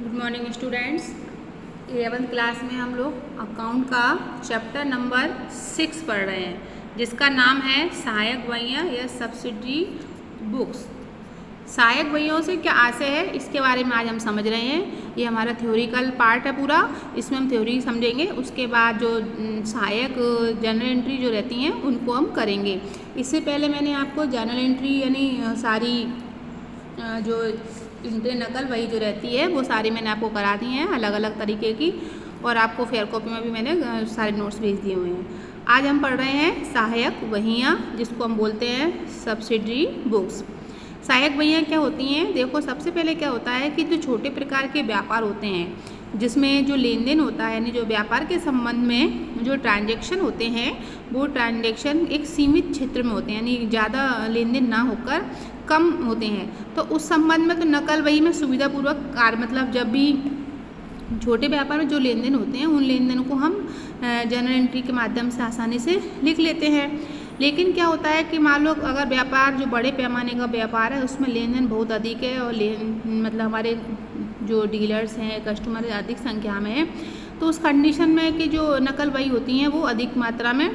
Good morning students. 11th class में हम लोग अकाउंट का चैप्टर नंबर 6 पढ़ रहे हैं, जिसका नाम है सहायक बहियाँ या सब्सिडरी बुक्स। सहायक बहियों से क्या आशय है, इसके बारे में आज हम समझ रहे हैं। ये हमारा थ्योरिकल पार्ट है पूरा, इसमें हम थ्योरी समझेंगे। उसके बाद जो सहायक जर्नल एंट्री जो रहती हैं उनको हम करेंगे। इससे पहले मैंने आपको जर्नल एंट्री यानी सारी जो इंटे नकल वही जो रहती है वो सारी मैंने आपको करा दी हैं अलग अलग तरीके की, और आपको फेयर कॉपी में भी मैंने सारे नोट्स भेज दिए हुए हैं। आज हम पढ़ रहे हैं सहायक बहियाँ, जिसको हम बोलते हैं सब्सिडरी बुक्स। सहायक बहियाँ क्या होती हैं? देखो, सबसे पहले क्या होता है कि जो छोटे प्रकार के व्यापार होते हैं जिसमें जो लेन देन होता है, यानी जो व्यापार के संबंध में जो ट्रांजैक्शन होते हैं वो ट्रांजैक्शन एक सीमित क्षेत्र में होते हैं, यानी ज़्यादा लेन देन ना होकर कम होते हैं। तो उस संबंध में तो नकल बही में सुविधापूर्वक कार्य, मतलब जब भी छोटे व्यापार में जो लेन देन होते हैं उन लेन देन को हम जर्नल एंट्री के माध्यम से आसानी से लिख लेते हैं। लेकिन क्या होता है कि मान लो अगर व्यापार जो बड़े पैमाने का व्यापार है उसमें लेन देन बहुत अधिक है और मतलब हमारे जो डीलर्स हैं, कस्टमर अधिक संख्या में है, तो उस कंडीशन में कि जो नकल बही होती हैं वो अधिक मात्रा में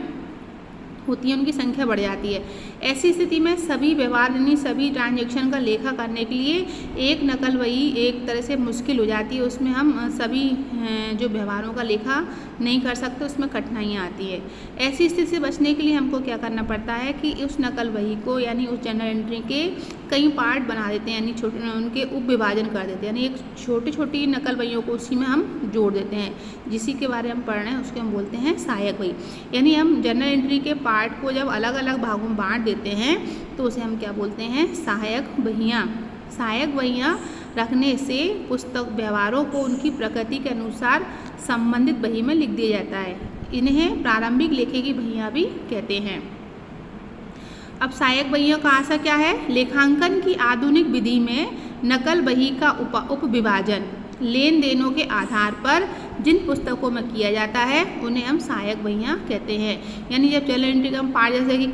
होती है, उनकी संख्या बढ़ जाती है। ऐसी स्थिति में सभी व्यवहार यानी सभी ट्रांजैक्शन का लेखा करने के लिए एक नकल बही एक तरह से मुश्किल हो जाती है। उसमें हम सभी जो व्यवहारों का लेखा नहीं कर सकते, उसमें कठिनाइयाँ आती है। ऐसी स्थिति से बचने के लिए हमको क्या करना पड़ता है कि उस नकल बही को यानी उस जर्नल एंट्री के कई पार्ट बना देते हैं, यानी छोटे उनके उप विभाजन कर देते हैं, यानी एक छोटी छोटी नकल बहियों को उसी में हम जोड़ देते हैं। जिसी के बारे में हम पढ़ रहे हैं उसको हम बोलते हैं सहायक बही। यानी हम जर्नल एंट्री के पार्ट को जब अलग अलग भागों में बांट देते हैं तो उसे हम क्या बोलते हैं? सहायक बहियाँ। सहायक बहियाँ रखने से पुस्तक व्यवहारों को उनकी प्रकृति के अनुसार संबंधित बही में लिख दिया जाता है। इन्हें प्रारंभिक लेखे की बहियाँ भी कहते हैं। अब सहायक बहियों का आशय क्या है? लेखांकन की आधुनिक विधि में नकल बही का उप विभाजन लेन देनों के आधार पर जिन पुस्तकों में किया जाता है उन्हें हम सहायक बहियाँ कहते हैं। यानी जब जर्नल एंट्री का हम पार्ट, जैसे कि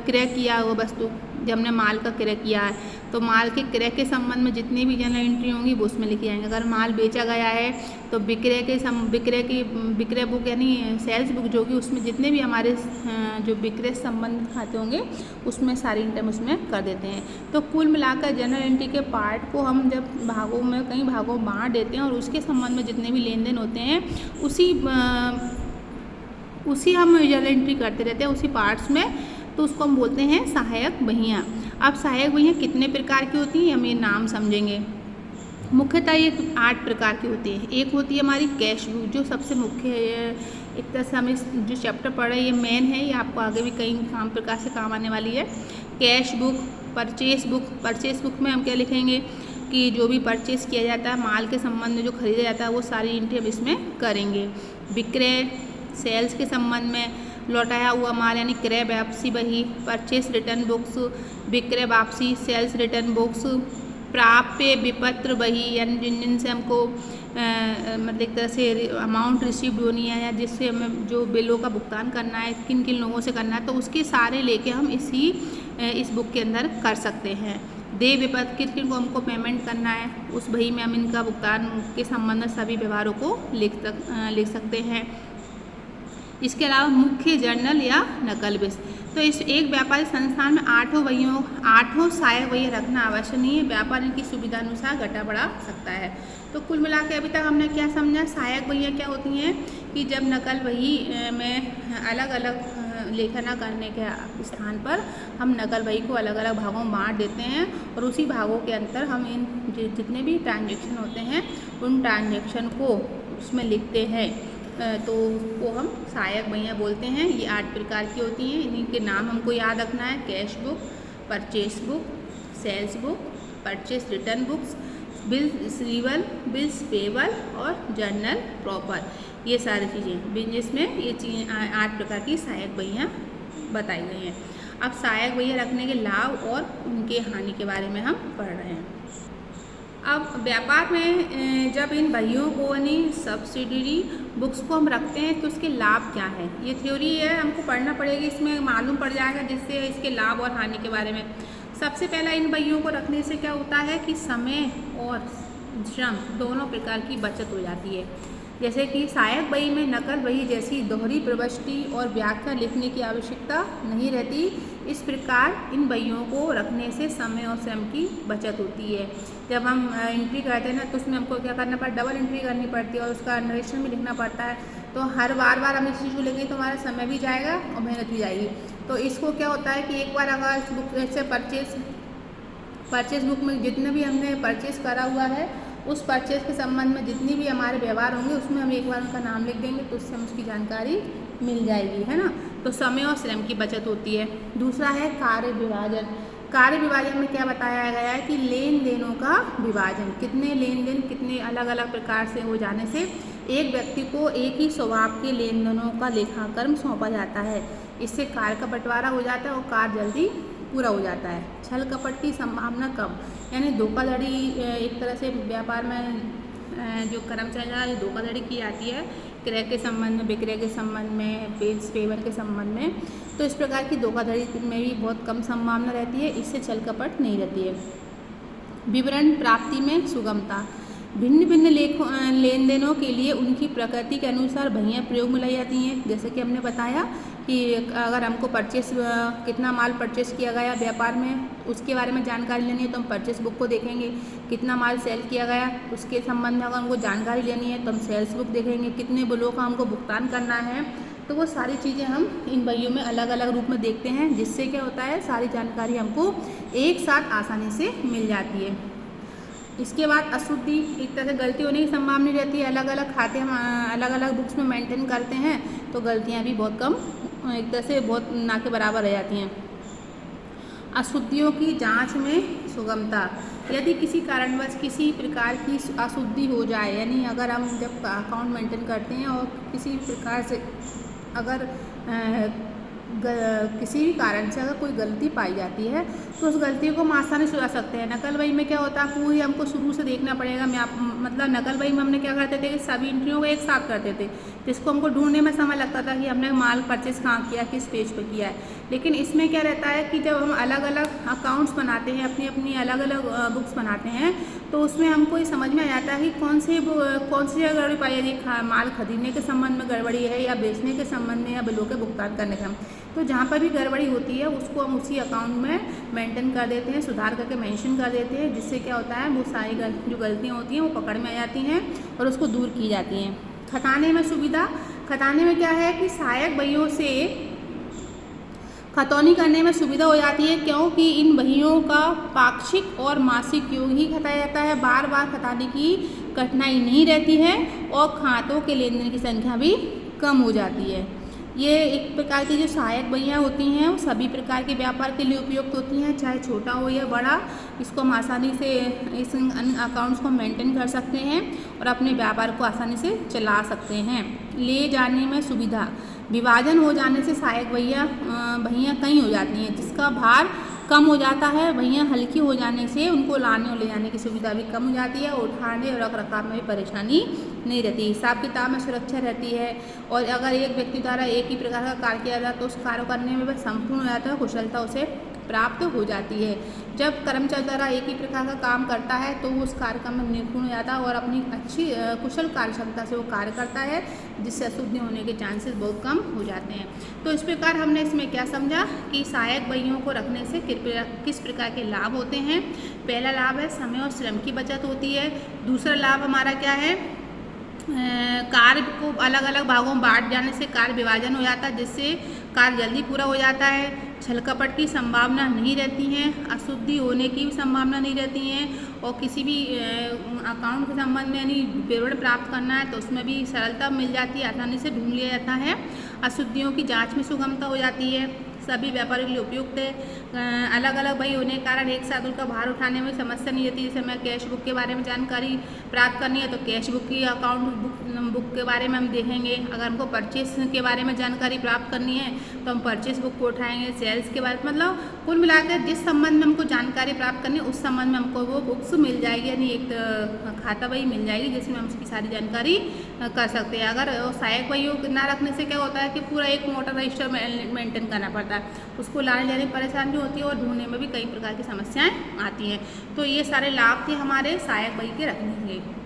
क्रय किया हुआ वस्तु, जब हमने माल का क्रय किया है तो माल के क्रय के संबंध में जितनी भी जर्नल एंट्री होंगी वो उसमें लिखी जाएंगे। अगर माल बेचा गया है तो विक्रय बुक यानी सेल्स बुक जो कि उसमें जितने भी हमारे जो विक्रय संबंध खाते होंगे उसमें सारी इंटम उसमें कर देते हैं। तो कुल मिलाकर जर्नल एंट्री के पार्ट को हम जब भागों में कई भागों में बांट देते हैं और उसके संबंध में जितने भी लेन देन होते हैं उसी हम जर्नल एंट्री करते रहते हैं उसी पार्ट्स में, तो उसको हम बोलते हैं सहायक बहियाँ। अब सहायक बहियाँ कितने प्रकार की होती हैं हम ये नाम समझेंगे। मुख्यतः ये 8 प्रकार की होती है। एक होती है हमारी कैश बुक, जो सबसे मुख्य है। एक तरह से हम इस जो चैप्टर पढ़ रहे हैं ये मेन है, ये आपको आगे भी कई प्रकार से काम आने वाली है। Cash book, purchase book. Purchase book में हम क्या लिखेंगे कि जो भी परचेस किया जाता है, माल के संबंध में जो खरीदा जाता है वो सारी एंट्री हम इसमें करेंगे। विक्रय, सेल्स के संबंध में लौटाया हुआ माल यानी क्रय वापसी बही, परचेस रिटर्न बुक्स, विक्रय वापसी सेल्स रिटर्न बुक्स, प्राप्य विपत्र बही यानी जिनसे हमको मतलब एक तरह से अमाउंट रिसीव्ड होनी है या जिससे हमें जो बिलों का भुगतान करना है, किन किन लोगों से करना है, तो उसके सारे लेके हम इस बुक के अंदर कर सकते हैं। देय विपत्र, किन किन को हमको पेमेंट करना है उस बही में हम इनका भुगतान के संबंध में सभी व्यवहारों को लिख सकते हैं। इसके अलावा मुख्य जर्नल या नकल बिस। तो इस एक व्यापारिक संस्थान में 8 सहायक बहियाँ रखना आवश्यक नहीं है, व्यापार इनकी सुविधा अनुसार घटा बढ़ा सकता है। तो कुल मिला के अभी तक हमने क्या समझा? सहायक बहियाँ क्या होती हैं कि जब नकल बही में अलग अलग लेखन करने के स्थान पर हम नकल बही को अलग अलग भागों में बांट देते हैं और उसी भागों के अंदर हम इन जितने भी ट्रांजैक्शन होते हैं उन ट्रांजैक्शन को उसमें लिखते हैं, तो वो हम सहायक बहियाँ बोलते हैं। ये 8 प्रकार की होती हैं, इन्हीं के नाम हमको याद रखना है। Cash book, purchase book, sales book, purchase return books, bills receivable, bills payable और जर्नल प्रॉपर। ये सारी चीज़ें जिसमें ये 8 प्रकार की सहायक बहियाँ बताई गई हैं। अब सहायक बहियाँ रखने के लाभ और उनके हानि के बारे में हम पढ़ रहे हैं। अब व्यापार में जब इन बहियों को यानी सब्सिडरी बुक्स को हम रखते हैं तो उसके लाभ क्या है, ये थ्योरी है, हमको पढ़ना पड़ेगी, इसमें मालूम पड़ जाएगा जिससे इसके लाभ और हानि के बारे में। सबसे पहला इन बहियों को रखने से क्या होता है कि समय और श्रम दोनों प्रकार की बचत हो जाती है। जैसे कि सहायक बही में नकल बही जैसी दोहरी प्रविष्टि और व्याख्या लिखने की आवश्यकता नहीं रहती। इस प्रकार इन बहियों को रखने से समय और श्रम की बचत होती है। जब हम एंट्री करते हैं ना तो उसमें हमको क्या करना पड़ता है, डबल एंट्री करनी पड़ती है और उसका नरेशन भी लिखना पड़ता है। तो हर बार हम इस चीज़ को लेंगे तो हमारा समय भी जाएगा और मेहनत भी जाएगी। तो इसको क्या होता है कि एक बार अगर इस बुक से परचेज बुक में जितने भी हमने परचेज़ करा हुआ है उस परचेज़ के संबंध में जितनी भी हमारे व्यवहार होंगे उसमें हम एक बार उनका नाम लिख देंगे तो उससे हम उसकी जानकारी मिल जाएगी, है ना। तो समय और श्रम की बचत होती है। दूसरा है कार्य विभाजन। कार्य विभाजन में क्या बताया गया है कि लेन देनों का विभाजन, कितने लेन देन कितने अलग अलग प्रकार से हो जाने से एक व्यक्ति को एक ही स्वभाव के लेन देनों का लेखाकर्म सौंपा जाता है। इससे कार्य का बंटवारा हो जाता है और कार्य जल्दी पूरा हो जाता है। छल कपट की संभावना कम, यानी धोखाधड़ी एक तरह से व्यापार में जो कर्मचारी द्वारा धोखाधड़ी की जाती है क्रय के संबंध में, विक्रय के संबंध में, पेवर के संबंध में, तो इस प्रकार की धोखाधड़ी में भी बहुत कम संभावना रहती है। इससे छल कपट नहीं रहती है। विवरण प्राप्ति में सुगमता। भिन्न भिन्न लेन देनों के लिए उनकी प्रकृति के अनुसार बहियाँ प्रयोग में लाई जाती हैं। जैसे कि हमने बताया कि अगर हमको कितना माल परचेस किया गया व्यापार में उसके बारे में जानकारी लेनी है तो हम परचेस बुक को देखेंगे। कितना माल सेल किया गया उसके संबंध में अगर हमको जानकारी लेनी है तो हम सेल्स बुक देखेंगे। कितने बिलों का हमको भुगतान करना है, तो वो सारी चीज़ें हम इन बहियों में अलग अलग रूप में देखते हैं, जिससे क्या होता है सारी जानकारी हमको एक साथ आसानी से मिल जाती है। इसके बाद अशुद्धि, एक तरह से गलती होने की संभावना नहीं रहती है। अलग अलग खाते हम अलग अलग बुक्स में मेंटेन करते हैं तो गलतियां भी बहुत कम, एक तरह से बहुत ना के बराबर रह जाती हैं। अशुद्धियों की जांच में सुगमता। यदि किसी कारणवश किसी प्रकार की अशुद्धि हो जाए, यानी अगर हम जब अकाउंट मेंटेन करते हैं और किसी प्रकार से अगर किसी भी कारण से अगर कोई गलती पाई जाती है तो उस गलती को हम आसानी से सुधार सकते हैं। नकल बही में क्या होता है, पूरी हमको शुरू से देखना पड़ेगा। मतलब नकल बही में हमने क्या करते थे कि सभी एंट्रियों को एक साथ करते थे, जिसको हमको ढूंढने में समय लगता था कि हमने माल परचेस कहाँ किया, किस पेज पर किया है। लेकिन इसमें क्या रहता है कि जब हम अलग अलग अकाउंट्स बनाते हैं, अपनी अपनी अलग अलग बुक्स बनाते हैं, तो उसमें हमको ये समझ में आ जाता है कि कौन सी जगह गड़बड़ी पाई जाती है, माल खरीदने के संबंध में गड़बड़ी है या बेचने के संबंध में या बिलों के भुगतान करने का। तो जहाँ पर भी गड़बड़ी होती है उसको हम उसी अकाउंट में मेंटेन कर देते हैं, सुधार करके मेंशन कर देते हैं, जिससे क्या होता है वो सारी जो गलतियाँ होती हैं वो पकड़ में आ जाती हैं और उसको दूर की जाती हैं। खताने में सुविधा। खताने में क्या है कि सहायक बहियों से खतौनी करने में सुविधा हो जाती है, क्योंकि इन बहियों का पाक्षिक और मासिक योग ही खताया जाता है। बार बार खताने की कठिनाई नहीं रहती है और खातों के लेन देन की संख्या भी कम हो जाती है। ये एक प्रकार की जो सहायक बहियाँ होती हैं वो सभी प्रकार के व्यापार के लिए उपयुक्त होती हैं, चाहे छोटा हो या बड़ा। इसको हम आसानी से इस अकाउंट्स को मेंटेन कर सकते हैं और अपने व्यापार को आसानी से चला सकते हैं। ले जाने में सुविधा। विभाजन हो जाने से सहायक बहियाँ कई हो जाती हैं, जिसका भार कम हो जाता है। बहियाँ हल्की हो जाने से उनको लाने और ले जाने की सुविधा भी कम हो जाती है। उठाने और रख रखाव में भी परेशानी नहीं रहती। हिसाब किताब में सुरक्षा रहती है और अगर एक व्यक्ति द्वारा एक ही प्रकार का कार्य किया जाता है तो उस कार्य करने में वह संपूर्ण हो जाता है, कुशलता उसे प्राप्त हो जाती है। जब कर्मचारी द्वारा एक ही प्रकार का काम करता है तो वो उस कार्य में निपुण हो जाता है और अपनी अच्छी कुशल कार्य क्षमता से वो कार्य करता है, जिससे अशुद्धि होने के चांसेस बहुत कम हो जाते हैं। तो इस प्रकार हमने इसमें क्या समझा कि सहायक बहियों को रखने से किस प्रकार के लाभ होते हैं। पहला लाभ है समय और श्रम की बचत होती है। दूसरा लाभ हमारा क्या है, कार्य को अलग अलग भागों में बांट जाने से कार्य विभाजन हो जाता है, जिससे कार्य जल्दी पूरा हो जाता है। छल कपट की संभावना नहीं रहती है, अशुद्धि होने की भी संभावना नहीं रहती है और किसी भी अकाउंट के संबंध में यानी विवरण प्राप्त करना है तो उसमें भी सरलता मिल जाती है, आसानी से ढूंढ लिया जाता है। अशुद्धियों की जांच में सुगमता हो जाती है, सभी व्यापारियों के लिए उपयुक्त है। अलग अलग बही होने के कारण एक साथ उनका भार उठाने में समस्या नहीं रहती। जैसे हमें कैश बुक के बारे में जानकारी प्राप्त करनी है तो कैश बुक की अकाउंट बुक के बारे में हम देखेंगे। अगर हमको परचेस के बारे में जानकारी प्राप्त करनी है तो हम परचेस बुक को उठाएंगे। सेल्स के बारे में, मतलब कुल मिलाकर जिस संबंध में हमको जानकारी प्राप्त करनी है उस संबंध में हमको वो बुक्स मिल जाएगी, यानी एक खाता बही मिल जाएगी जिसमें हम उसकी सारी जानकारी कर सकते हैं। अगर सहायक बहियों ना रखने से क्या होता है कि पूरा एक मोटर रजिस्टर मेंटेन करना पड़ता है। है, उसको लाने जाने में परेशानी होती है और ढूंढने में भी कई प्रकार की समस्याएं आती हैं। तो ये सारे लाभ थे हमारे सहायक बही के रखने के।